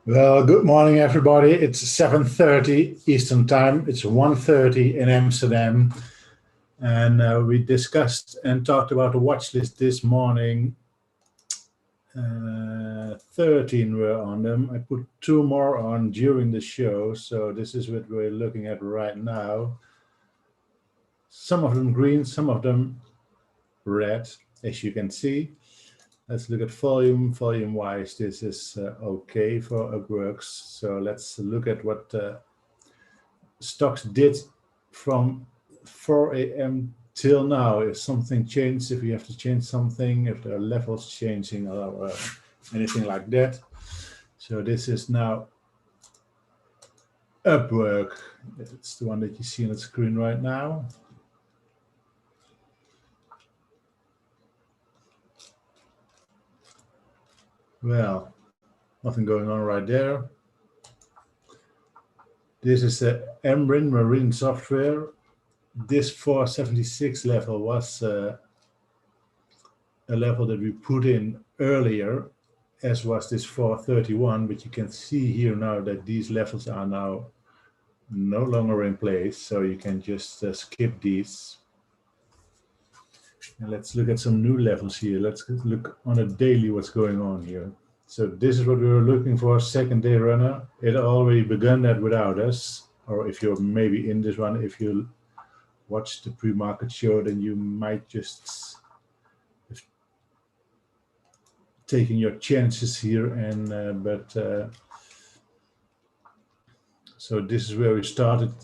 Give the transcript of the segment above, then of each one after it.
Well, good morning, everybody. It's 7:30 Eastern Time. It's 1:30 in Amsterdam. And we discussed and talked about the watch list this morning. 13 were on them. I put two more on during the show. So this is what we're looking at right now. Some of them green, some of them red, as you can see. Let's look at volume. Volume-wise, this is okay for Upworks. So let's look at what stocks did from 4 a.m. till now. If something changed, if you have to change something, if there are levels changing or anything like that. So this is now Upwork. It's the one that you see on the screen right now. Well, nothing going on right there. This is the MRIN Marine Software. This 476 level was a level that we put in earlier, as was this 431, but you can see here now that these levels are now no longer in place, so you can just skip these. And let's look at some new levels here. Let's look on a daily what's going on here. So this is what we were looking for, second day runner. It already begun that without us, or if you're maybe in this one, if you watch the pre-market show, then you might just taking your chances here. And so this is where we started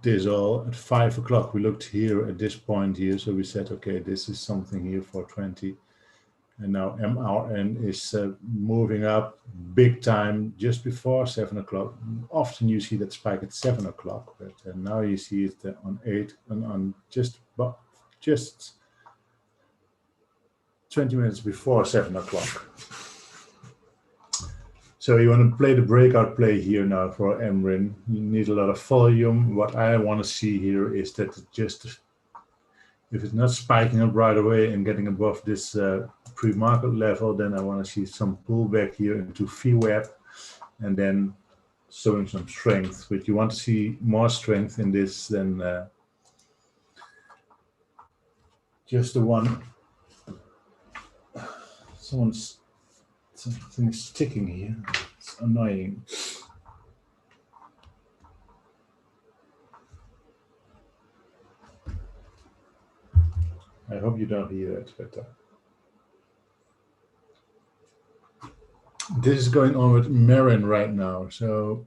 this all at 5 o'clock. We looked here at this point here, so we said, okay, this is something here for 20. And now MRN is moving up big time just before 7 o'clock. Often you see that spike at 7 o'clock, but now you see it on 8 and on just 20 minutes before 7 o'clock. So you want to play the breakout play here now for MRIN. You need a lot of volume. What I want to see here is that if it's not spiking up right away and getting above this pre-market level, then I want to see some pullback here into VWAP and then showing some strength. But you want to see more strength in this than just the one. Something is sticking here. It's annoying. I hope you don't hear it, but this is going on with Marin right now. So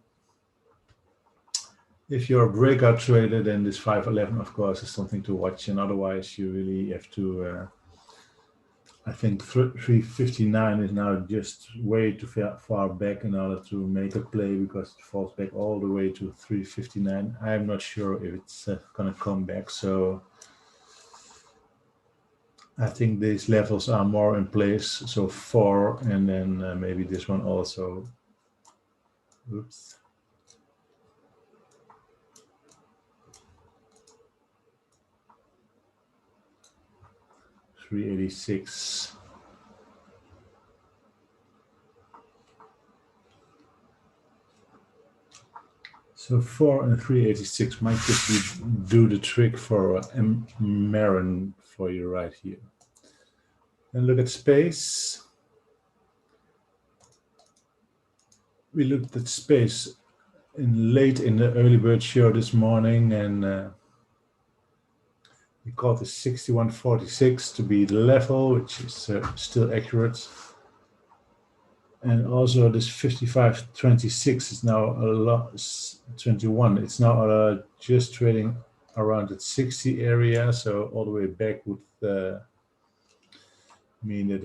if you're a breakout trader, then this 511, of course, is something to watch. And otherwise, you really have to, I think 359 is now just way too far back in order to make a play, because it falls back all the way to 359. I'm not sure if it's going to come back. So I think these levels are more in place. So 4, and then maybe this one also. Oops. $386. So 4 and 386 might just do the trick for Marin for you right here. And look at space. We looked at space late in the early bird show this morning, and we called the 6146 to be the level, which is still accurate. And also this 5526 is now a lot, 21. It's now just trading around that 60 area. So all the way back would mean that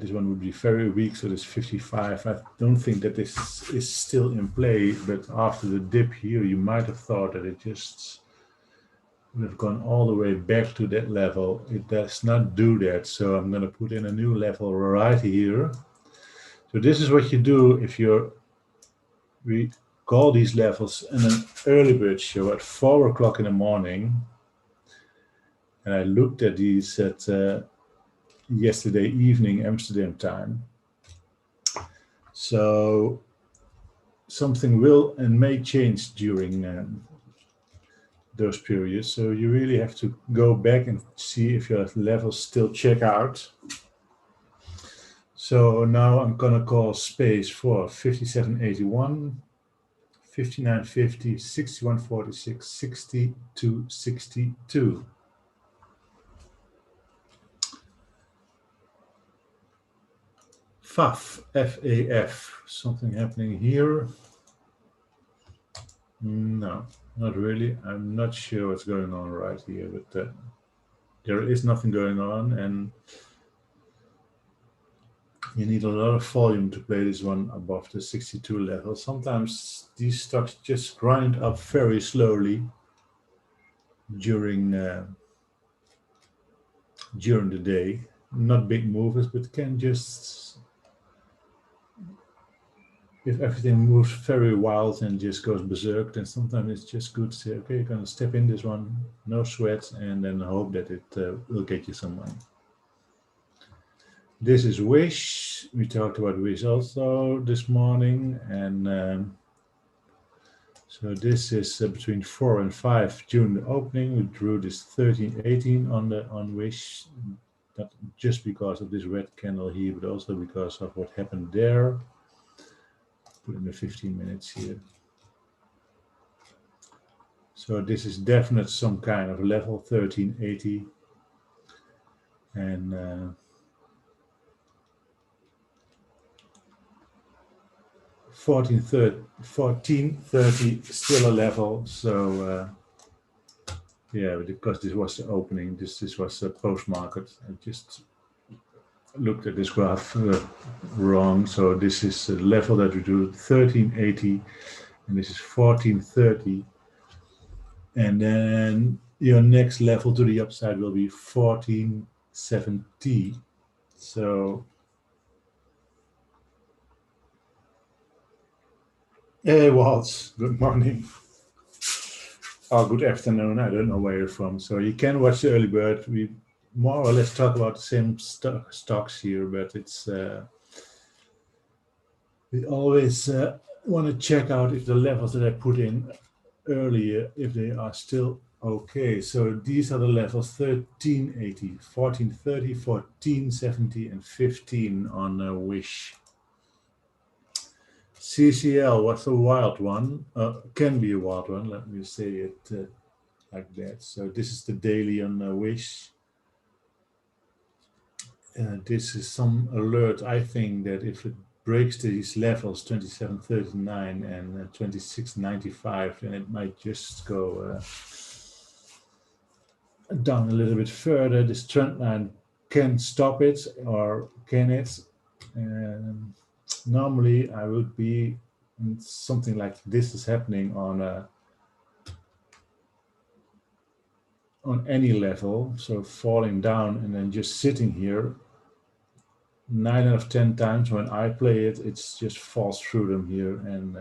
this one would be very weak. So this 55, I don't think that this is still in play, but after the dip here, you might have thought that it just would have gone all the way back to that level. It does not do that. So I'm going to put in a new level right here. So this is what you do if we call these levels in an early bird show at 4 o'clock in the morning. And I looked at these at yesterday evening Amsterdam time. So something will and may change during those periods. So you really have to go back and see if your levels still check out. So now I'm gonna call space for 5781, 5950, 6146, 6262. FAF, F-A-F, something happening here. No, not really. I'm not sure what's going on right here, but there is nothing going on, and you need a lot of volume to play this one above the 62 level. Sometimes these stocks just grind up very slowly during the day. Not big movers, but can just, if everything moves very wild and just goes berserk, then sometimes it's just good to say, okay, you're gonna step in this one, no sweat, and then hope that it will get you some money. This is Wish. We talked about Wish also this morning, and so this is between 4 and 5 June the opening. We drew this 1318 on Wish, not just because of this red candle here, but also because of what happened there. Put in the 15 minutes here. So this is definite some kind of level 1380, and 1430 still a level. So yeah, because this was the opening, this was a post market. I just looked at this graph wrong. So this is the level that we do 1380, and this is 1430, and then your next level to the upside will be 1470. So hey Waltz, good morning. Oh, good afternoon. I don't know where you're from. So you can watch the early bird. We more or less talk about the same stocks here, but it's we always want to check out if the levels that I put in earlier, if they are still okay. So these are the levels 1380, 1430, 1470, and 15 on Wish. CCL was a wild one, can be a wild one, let me say it like that. So this is the daily on Wish. This is some alert, I think, that if it breaks these levels 2739 and 2695, then it might just go down a little bit further. This trend line can stop it, or can it? Normally I would be, something like this is happening on any level, so falling down and then just sitting here. 9 out of 10 times when I play it, it's just falls through them here, and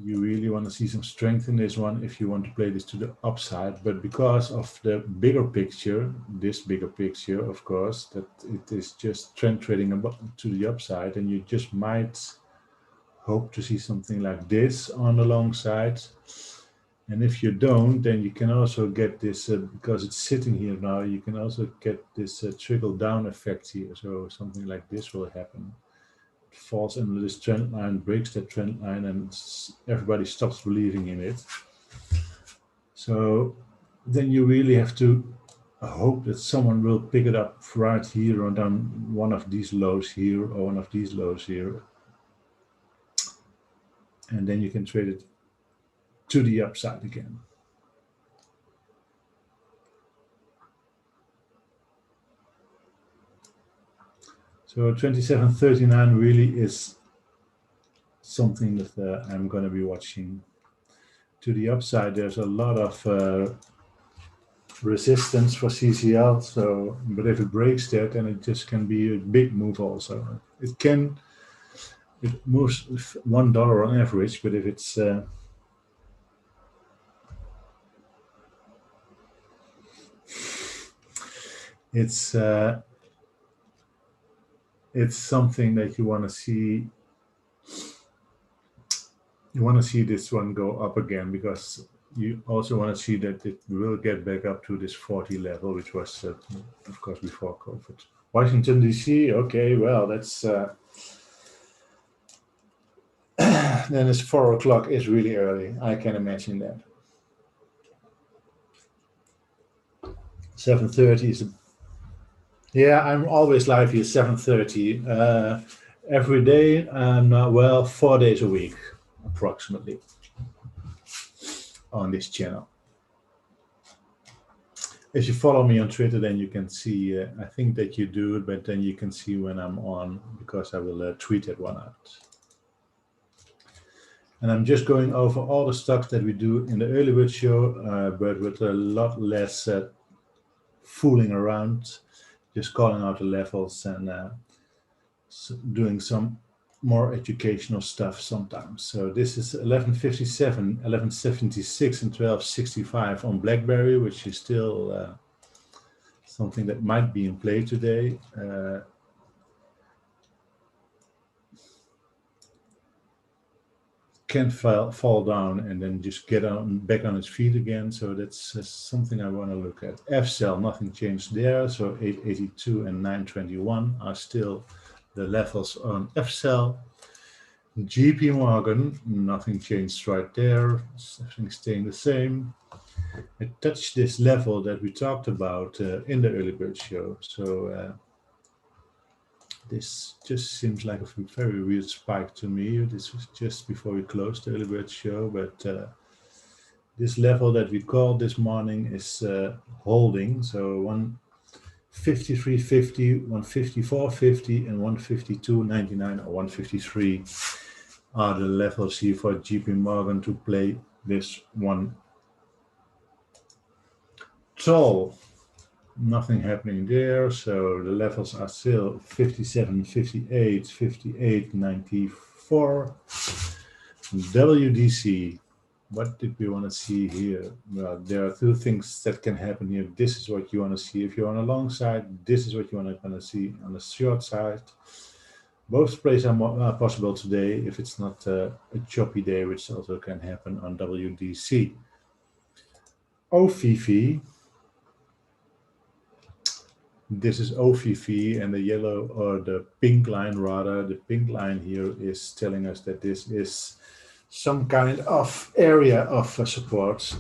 you really want to see some strength in this one if you want to play this to the upside. But because of the bigger picture, this bigger picture, of course, that it is just trend trading to the upside, and you just might hope to see something like this on the long side. And if you don't, then you can also get this, because it's sitting here now, you can also get this trickle down effect here. So something like this will happen. It falls under this trend line, breaks that trend line, and everybody stops believing in it. So then you really have to hope that someone will pick it up right here or down one of these lows here or one of these lows here. And then you can trade it to the upside again. So 2739 really is something that I'm going to be watching. To the upside, there's a lot of resistance for CCL. So, but if it breaks that, then it just can be a big move also. It moves $1 on average, but if it's something that you want to see you want to see this one go up again, because you also want to see that it will get back up to this 40 level, which was, of course, before COVID. Washington, D.C., okay, well, that's, then it's 4 o'clock is really early. I can imagine that. 7:30 is, yeah, I'm always live here 7:30 every day, well, 4 days a week, approximately, on this channel. If you follow me on Twitter, then you can see, I think that you do, but then you can see when I'm on, because I will tweet that one out. And I'm just going over all the stuff that we do in the early bird show, but with a lot less fooling around, just calling out the levels and doing some more educational stuff sometimes. So this is 11:57, 11:76, and 12:65 on BlackBerry, which is still something that might be in play today. Can fall down and then just get back on its feet again. So that's something I want to look at. FCEL, nothing changed there. So 882 and 921 are still the levels on FCEL. JP Morgan, nothing changed right there. Everything staying the same. I touched this level that we talked about in the early bird show. So this just seems like a very weird spike to me. This was just before we closed the early bird show, but this level that we called this morning is holding. So 153.50, 154.50, and 152.99 or 153 are the levels here for JP Morgan to play this one. Tall. Nothing happening there, so the levels are still 57, 58, 58, 94. WDC, what did we want to see here? Well, there are two things that can happen here. This is what you want to see. If you're on a long side, this is what you want to see on the short side. Both plays are possible today if it's not a choppy day, which also can happen on WDC. OVV. This is OVV, and the yellow, or the pink line rather, the pink line here is telling us that this is some kind of area of support.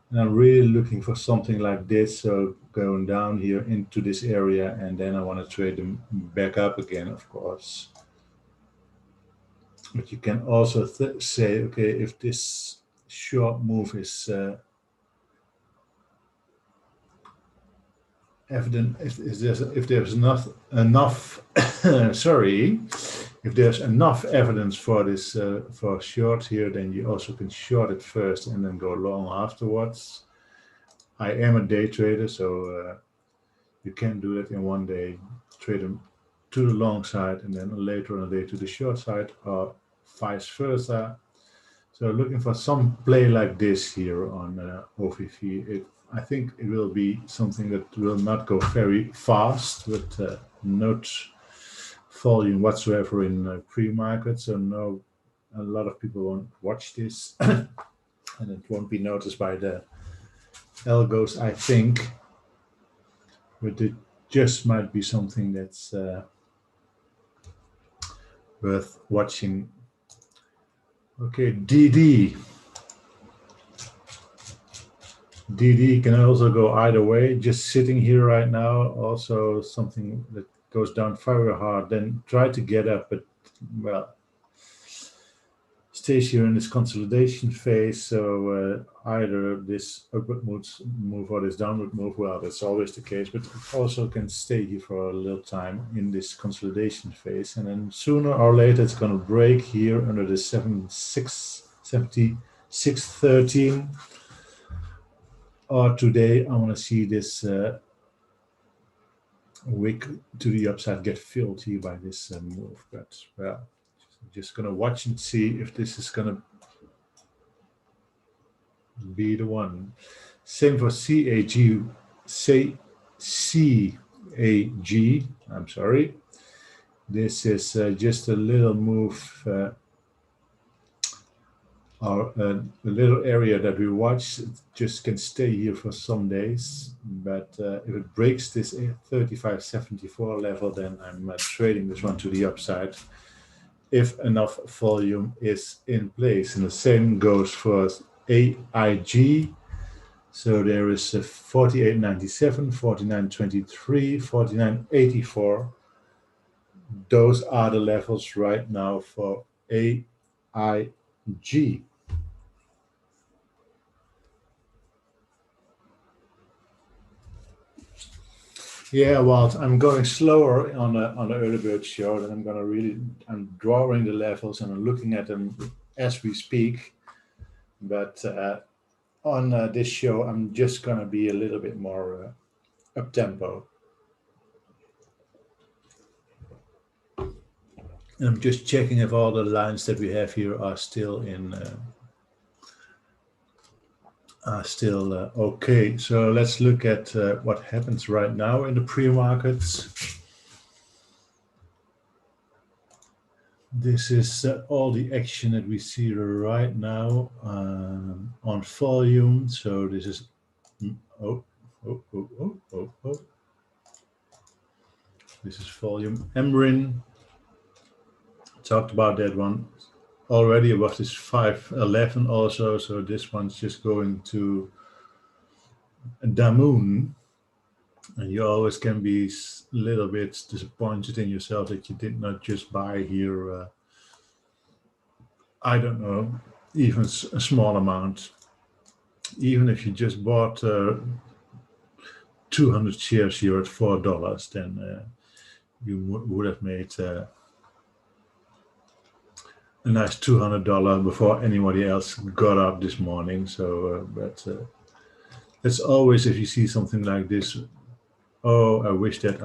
And I'm really looking for something like this, so going down here into this area, and then I want to trade them back up again, of course. But you can also say, okay, if this short move is evident, if there's enough sorry, if there's enough evidence for this for short here, then you also can short it first and then go long afterwards. I am a day trader, so you can do it in one day, trade them to the long side and then later on the day to the short side, or vice versa. So looking for some play like this here on OVV. I think it will be something that will not go very fast with not volume whatsoever in pre-market. So no, a lot of people won't watch this and it won't be noticed by the algos, I think. But it just might be something that's worth watching. Okay, DD. DD can also go either way. Just sitting here right now, also something that goes down very hard, then try to get up, but well, stays here in this consolidation phase. So either this upward move or this downward move, well, that's always the case, but it also can stay here for a little time in this consolidation phase. And then sooner or later, it's going to break here under the 76.13. Or today, I want to see this wick to the upside get filled here by this move. But well, just going to watch and see if this is going to be the one. Same for CAG. I'm sorry. This is just a little move our the little area that we watch, it just can stay here for some days. But if it breaks this 35.74 level, then I'm trading this one to the upside if enough volume is in place. And the same goes for AIG. So there is 48.97, 49.23, 49.84. Those are the levels right now for AIG. Yeah, well, I'm going slower on the early bird show, and I'm drawing the levels and I'm looking at them as we speak. But on this show, I'm just gonna be a little bit more up tempo. And I'm just checking if all the lines that we have here are still in. Okay. So let's look at what happens right now in the pre-markets. This is all the action that we see right now on volume. So this is this is volume. Emrin talked about that one already above this 511 also. So this one's just going to Damoon. And you always can be a little bit disappointed in yourself that you did not just buy here, I don't know, even a small amount. Even if you just bought 200 shares here at $4, then you would have made a nice $200 before anybody else got up this morning. So, but it's always, if you see something like this, oh, I wish that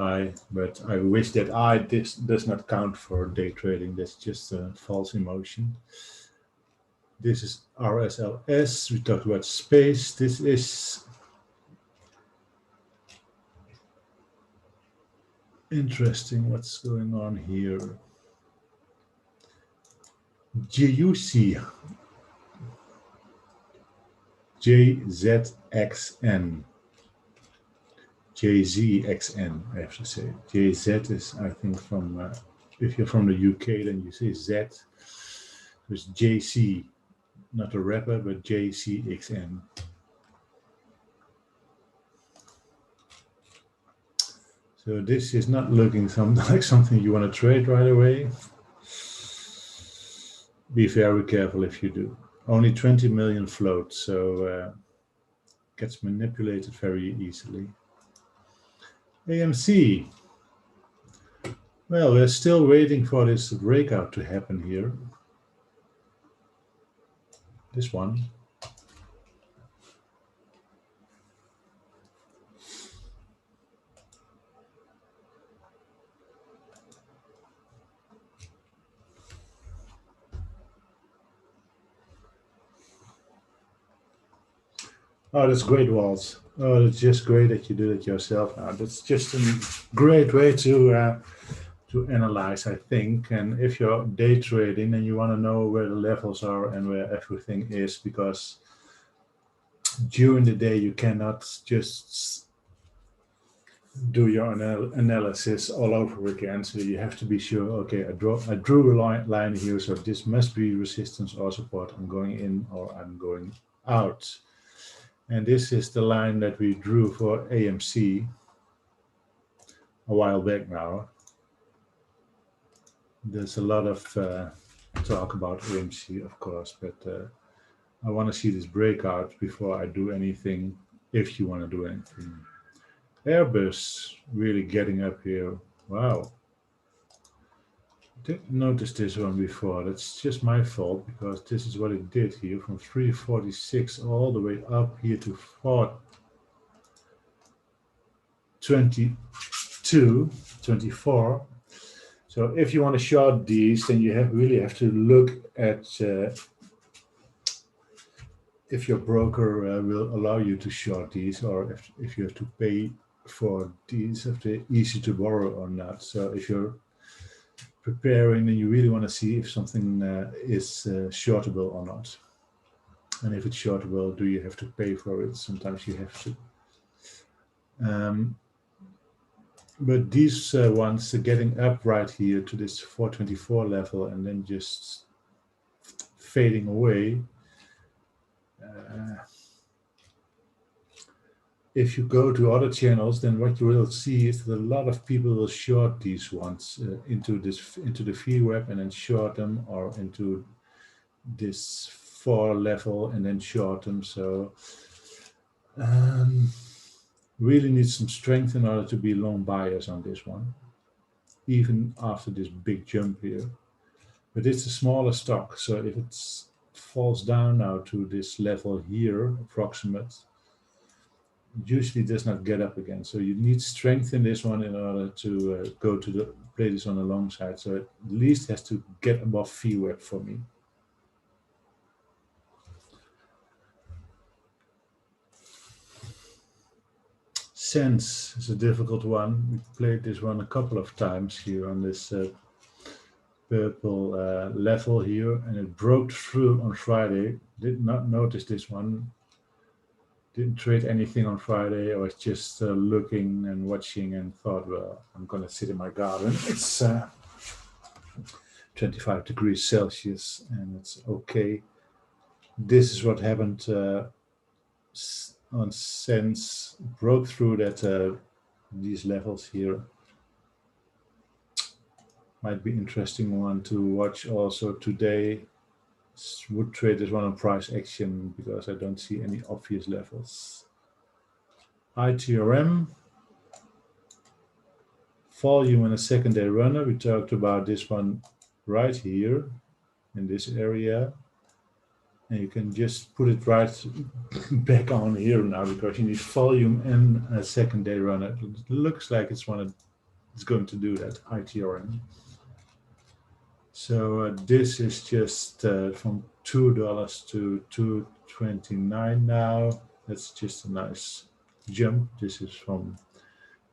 this does not count for day trading. That's just a false emotion. This is RSLS. We talked about space. This is interesting. What's going on here? JUC. JZXN. JZXN, I have to say. JZ is, I think, from, if you're from the UK, then you say Z. There's JC, not a rapper, but JCXN. So this is not looking like something you want to trade right away. Be very careful if you do. Only 20 million float, so gets manipulated very easily. AMC. Well, we're still waiting for this breakout to happen here. This one. Oh, that's great, Waltz. Oh, it's just great that you do it yourself. That's just a great way to analyze, I think. And if you're day trading and you want to know where the levels are and where everything is, because during the day you cannot just do your analysis all over again. So you have to be sure, okay, I drew a line here, so this must be resistance or support. I'm going in or I'm going out. And this is the line that we drew for AMC a while back now. There's a lot of talk about AMC, of course, but I want to see this breakout before I do anything, if you want to do anything. Airbus really getting up here. Wow. Didn't notice this one before. That's just my fault, because this is what it did here from 346 all the way up here to 422, 24. So if you want to short these, then you really have to look at if your broker will allow you to short these, or if you have to pay for these, if they're easy to borrow or not. So if you're preparing and you really want to see if something is shortable or not. And if it's short, well, do you have to pay for it? Sometimes you have to. But these ones are getting up right here to this 424 level and then just fading away. If you go to other channels, then what you will see is that a lot of people will short these ones into the VWAP and then short them, or into this 4 level and then short them. So really need some strength in order to be long buyers on this one, even after this big jump here. But it's a smaller stock, so if it falls down now to this level here, approximate, usually does not get up again. So you need strength in this one in order to go to the play this on the long side. So it at least has to get above VWAP for me. Sense is a difficult one. We played this one a couple of times here on this purple level here, and it broke through on Friday. Did not notice this one. Didn't trade anything on Friday. I was just looking and watching and thought, well, I'm gonna sit in my garden. It's 25 degrees Celsius and it's okay. This is what happened on Sense. Broke through that these levels here. Might be interesting one to watch also today. Would trade this one on price action because I don't see any obvious levels. ITRM, volume and a secondary runner. We talked about this one right here in this area. And you can just put it right back on here now because you need volume and a secondary runner. It looks like it's going to do that, ITRM. So this is just from $2 to $2.29 now. That's just a nice jump. This is from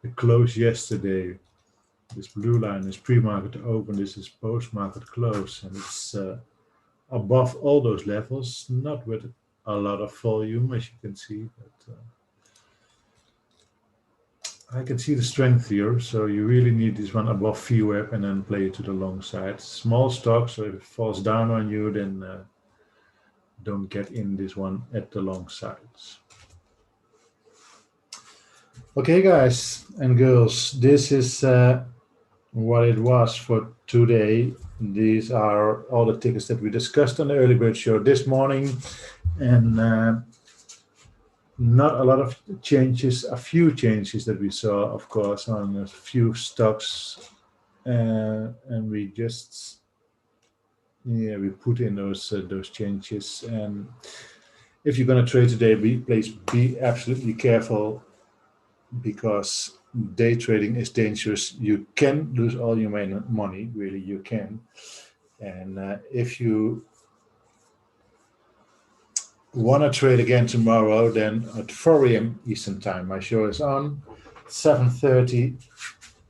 the close yesterday. This blue line is pre-market open. This is post-market close, and it's above all those levels. Not with a lot of volume, as you can see, but I can see the strength here, so you really need this one above VWAP and then play it to the long side. Small stock, so if it falls down on you, then don't get in this one at the long sides. Okay, guys and girls, this is what it was for today. These are all the tickets that we discussed on the early bird show this morning, and not a lot of changes, a few changes that we saw, of course, on a few stocks, and we just, we put in those changes. And if you're going to trade today, please be absolutely careful, because day trading is dangerous. You can lose all your money, really, you can. And if you want to trade again tomorrow, then at 4 a.m. Eastern Time, my show is on. 7:30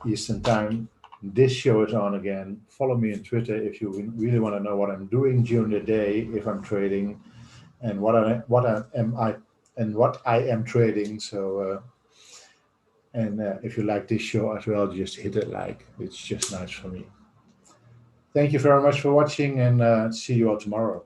Eastern Time, this show is on again. Follow me on Twitter if you really want to know what I'm doing during the day, if I'm trading, and what I am trading. So, if you like this show as well, just hit a like. It's just nice for me. Thank you very much for watching, and see you all tomorrow.